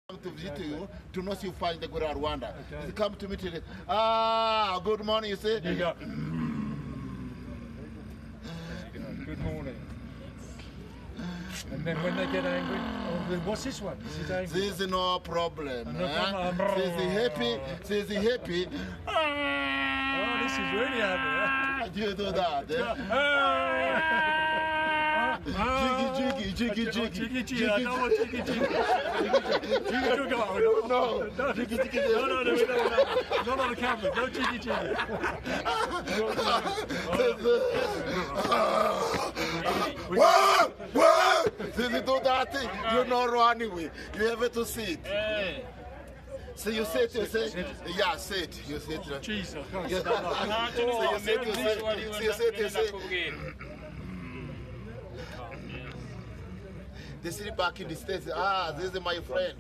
to visit you to know if you find the Gura Rwanda. Okay. He come to me today. Good morning, you say? There you go. Good morning. And then when they get angry, what's this one? Is it angry? This is no problem. No problem. Says he happy. Says he happy. Oh, this is really happy. You do that. Jiggy, jiggy, jiggy, jiggy. Jiggy, jiggy. I don't want jiggy, jiggy. Jiggy, jiggy. No. Jiggy, jiggy. No, not on the camera. No jiggy, jiggy. Whoa! Says he do that thing. You know running away. You have to sit. So you sit, you say, yeah, sit. You sit. Jesus. So you sit, you say. They sit back in the States. This is my friend.